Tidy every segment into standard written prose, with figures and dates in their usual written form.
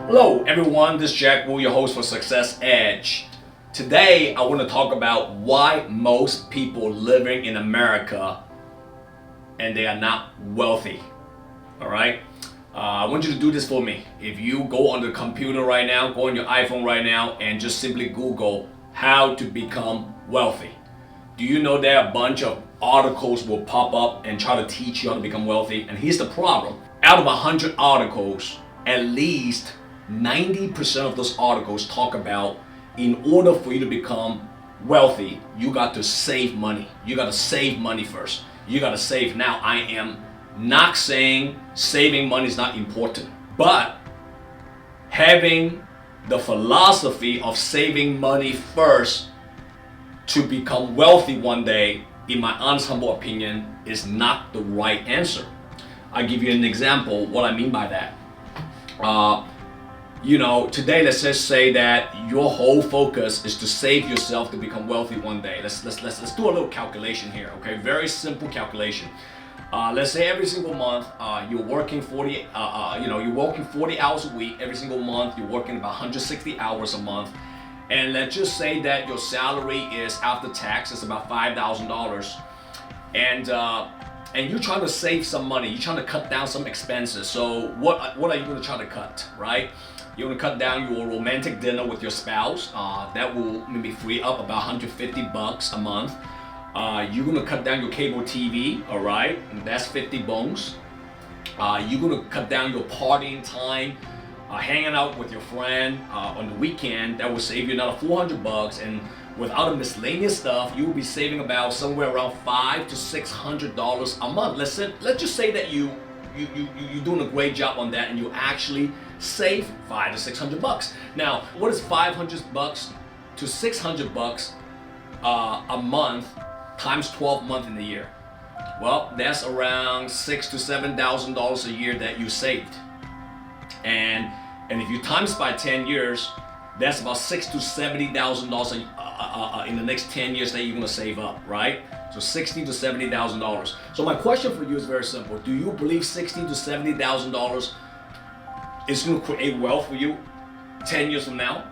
Hello everyone, this is Jack Wu, your host for Success Edge. Today I want to talk about why most people living in America and they are not wealthy. Alright? I want you to do this for me. If you go on the computer right now, go on your iPhone right now and just simply Google how to become wealthy. Do you know there are a bunch of articles will pop up and try to teach you how to become wealthy? And here's the problem. Out of 100 articles, at least 90% of those articles talk about in order for you to become wealthy, you got to save money. You got to save money first. You got to save. Now, I am not saying saving money is not important, but having the philosophy of saving money first to become wealthy one day, in my honest, humble opinion, is not the right answer. I'll give you an example what I mean by that. Today let's just say that your whole focus is to save yourself to become wealthy one day. Let's do a little calculation here, okay? Very simple calculation. Let's say every single month you're working 40 hours a week. Every single month you're working about 160 hours a month. And let's just say that your salary is after tax is about $5,000. And you're trying to save some money. You're trying to cut down some expenses. So what are you going to try to cut, right? You're going to cut down your romantic dinner with your spouse. That will maybe free up about $150 a month. You're going to cut down your cable TV, all right? And that's 50 bones. You're going to cut down your partying time, hanging out with your friend on the weekend. That will save you another $400. And without the miscellaneous stuff, you will be saving about somewhere around $500 to $600 a month. Let's just say that you're doing a great job on that and you actually save $500 to $600. Now, what is $500 to $600 a month times 12 months in the year? Well, that's around $6,000 to $7,000 a year that you saved. And if you times by 10 years, that's about $60,000 to $70,000 in the next 10 years that you're gonna save up, right? So $60,000 to $70,000. So my question for you is very simple. Do you believe $60,000 to $70,000 is gonna create wealth for you 10 years from now?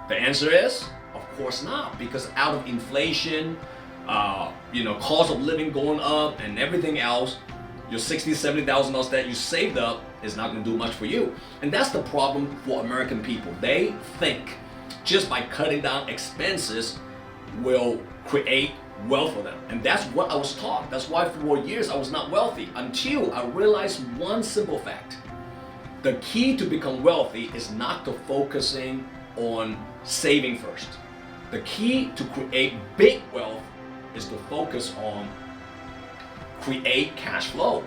The answer is, of course not, because out of inflation, cost of living going up and everything else, your $60,000 to $70,000 that you saved up is not going to do much for you. And that's the problem for American people. They think just by cutting down expenses will create wealth for them. And that's what I was taught. That's why for years I was not wealthy until I realized one simple fact. The key to become wealthy is not to focusing on saving first. The key to create big wealth is to focus on create cash flow.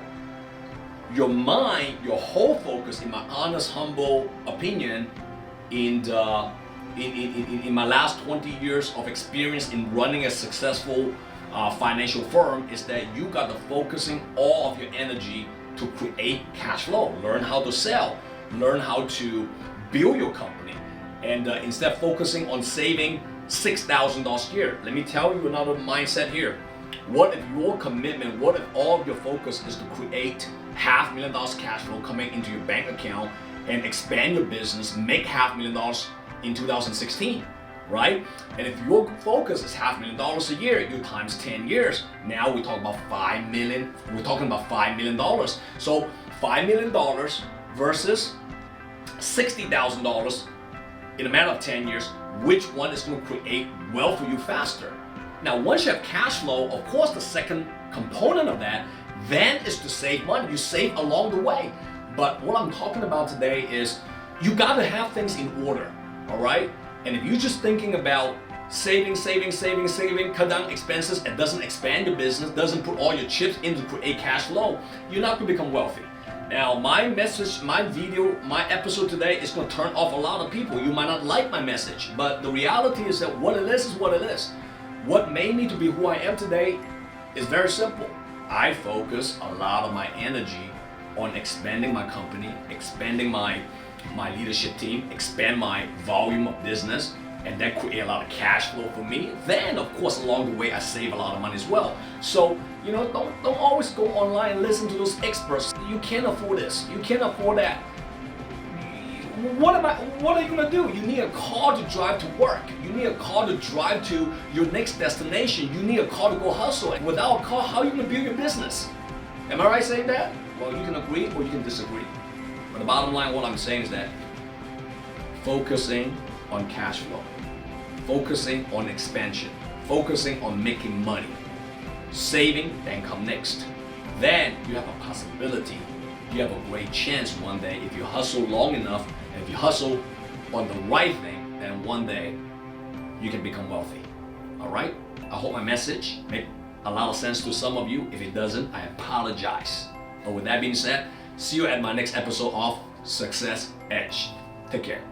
Your mind, your whole focus, in my honest, humble opinion, in my last 20 years of experience in running a successful financial firm, is that you got to focusing all of your energy to create cash flow. Learn how to sell, learn how to build your company, and instead of focusing on saving $6,000 a year. Let me tell you another mindset here. What if your commitment, what if all of your focus is to create $500,000 cash flow coming into your bank account and expand your business, make $500,000 in 2016, right? And if your focus is $500,000 a year, you times 10 years, now we talk about $5 million, we're talking about $5 million. So $5 million versus $60,000 in a matter of 10 years, which one is going to create wealth for you faster? Now, once you have cash flow, of course, the second component of that then is to save money. You save along the way. But what I'm talking about today is you got to have things in order, all right? And if you're just thinking about saving, cut down expenses, and doesn't expand your business, doesn't put all your chips in to create cash flow, you're not going to become wealthy. Now, my message, my video, my episode today is going to turn off a lot of people. You might not like my message, but the reality is that what it is what it is. What made me to be who I am today is very simple. I focus a lot of my energy on expanding my company, expanding my leadership team, expand my volume of business, and that create a lot of cash flow for me. Then, of course, along the way, I save a lot of money as well. So, don't always go online and listen to those experts. You can't afford this. You can't afford that. what are you gonna do? You need a car to drive to work. You need a car to drive to your next destination. You need a car to go hustle. And without a car, how are you gonna build your business? Am I right saying that? Well, you can agree or you can disagree. But the bottom line, what I'm saying is that focusing on cash flow, focusing on expansion, focusing on making money, saving, then come next. Then you have a possibility, you have a great chance one day if you hustle long enough, and if you hustle on the right thing, then one day you can become wealthy. All right? I hope my message made a lot of sense to some of you. If it doesn't, I apologize. But with that being said, see you at my next episode of Success Edge. Take care.